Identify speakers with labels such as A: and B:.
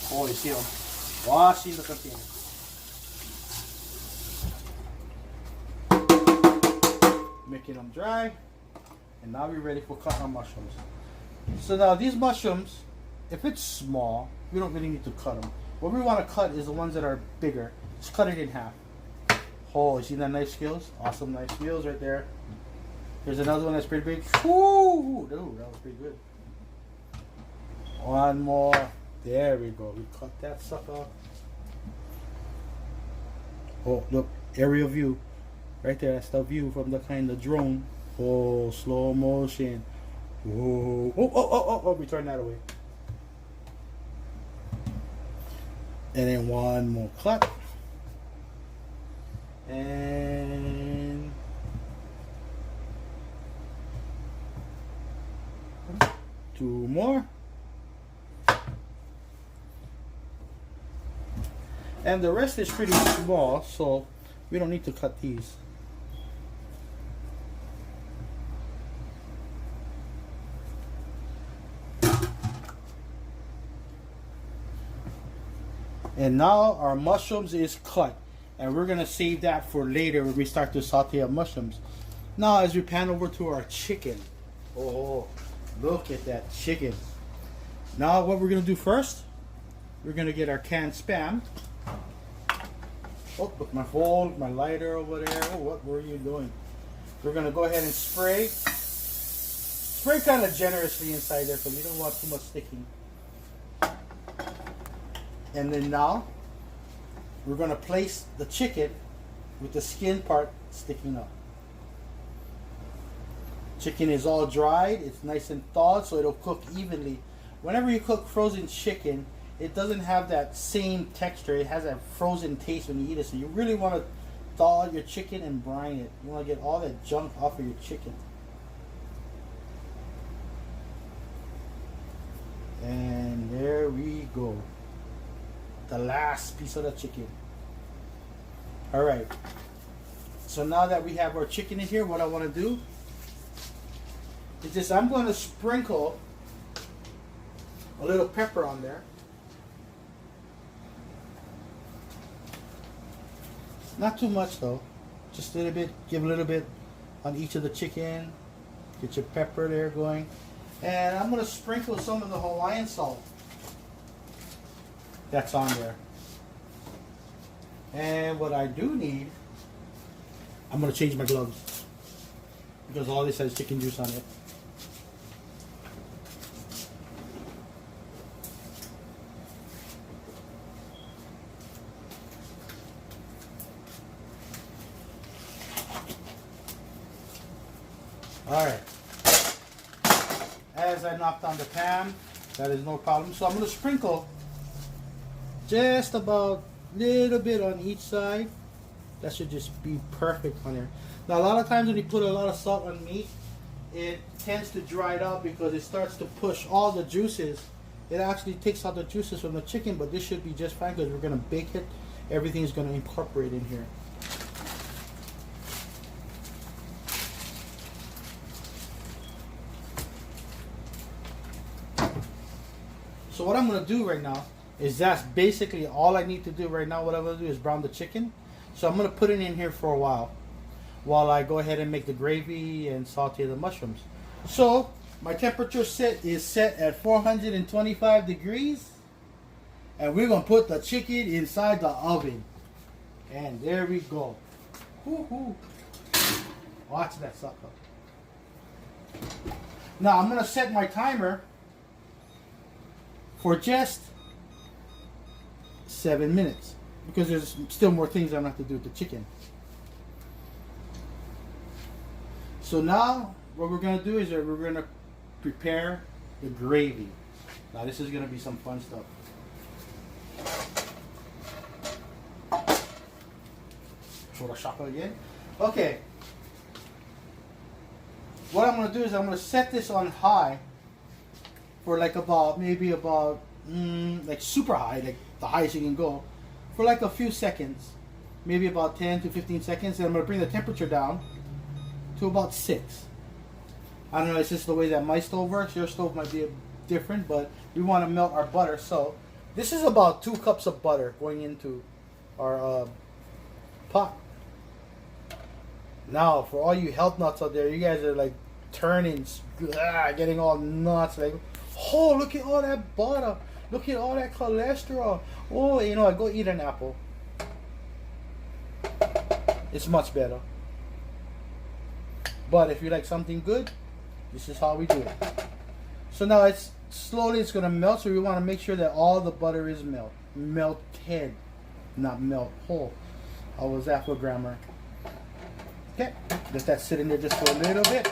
A: Oh, you see them washing the container. Making them dry. And now we're ready for cutting our mushrooms. So now these mushrooms, if it's small, we don't really need to cut them. What we want to cut is the ones that are bigger. Just cut it in half. Oh, you see that knife skills? Awesome knife skills right there. Here's another one that's pretty big. Ooh, that was pretty good. One more. There we go. We cut that sucker. Oh, look. Aerial view. Right there. That's the view from the kind of drone. Oh, slow motion. Whoa. Oh, we turn that away. And then one more cut. And two more. And the rest is pretty small, so we don't need to cut these. And now our mushrooms is cut. And we're going to save that for later when we start to saute our mushrooms. Now as we pan over to our chicken. Oh, look at that chicken. Now what we're going to do first, we're going to get our canned Spam. Oh, look, my bowl, my lighter over there. Oh, what were you doing? We're going to go ahead and spray. Spray kind of generously inside there because we don't want too much sticking. And then now, we're going to place the chicken with the skin part sticking up. Chicken is all dried. It's nice and thawed, so it'll cook evenly. Whenever you cook frozen chicken, it doesn't have that same texture. It has that frozen taste when you eat it. So you really want to thaw your chicken and brine it. You want to get all that junk off of your chicken. And there we go. The last piece of the chicken. Alright. So now that we have our chicken in here, what I want to do is just, I'm going to sprinkle a little pepper on there. Not too much though. Just a little bit. Give a little bit on each of the chicken. Get your pepper there going. And I'm going to sprinkle some of the Hawaiian salt that's on there. And what I do need, I'm going to change my gloves because all this has chicken juice on it. Alright. As I knocked on the pan, that is no problem. So I'm going to sprinkle just about a little bit on each side. That should just be perfect on there. Now a lot of times when you put a lot of salt on meat, it tends to dry it out because it starts to push all the juices. It actually takes out the juices from the chicken, but this should be just fine because we're going to bake it. Everything's going to incorporate in here. So what I'm going to do right now is that's basically all I need to do right now. What I'm going to do is brown the chicken. So I'm going to put it in here for a while I go ahead and make the gravy and saute the mushrooms. So my temperature is set at 425 degrees. And we're going to put the chicken inside the oven. And there we go. Woo-hoo. Watch that sucker. Now I'm going to set my timer for just 7 minutes because there's still more things I'm going to have to do with the chicken. So now what we're going to do is that we're going to prepare the gravy. Now this is going to be some fun stuff. Show the shaka again. Okay. What I'm going to do is I'm going to set this on high for like about, maybe about, like super high, like the highest you can go, for like a few seconds. Maybe about 10 to 15 seconds. And I'm going to bring the temperature down to about 6. I don't know, it's just the way that my stove works. Your stove might be different, but we want to melt our butter. So This is about 2 cups of butter going into our pot. Now, for all you health nuts out there, you guys are like turning, getting all nuts. Like, oh, look at all that butter. Look at all that cholesterol. Oh, you know what? Go eat an apple. It's much better. But if you like something good, this is how we do it. So now it's going to melt. So we want to make sure that all the butter is melted, not melt whole. How was that for grammar? Okay, let that sit in there just for a little bit.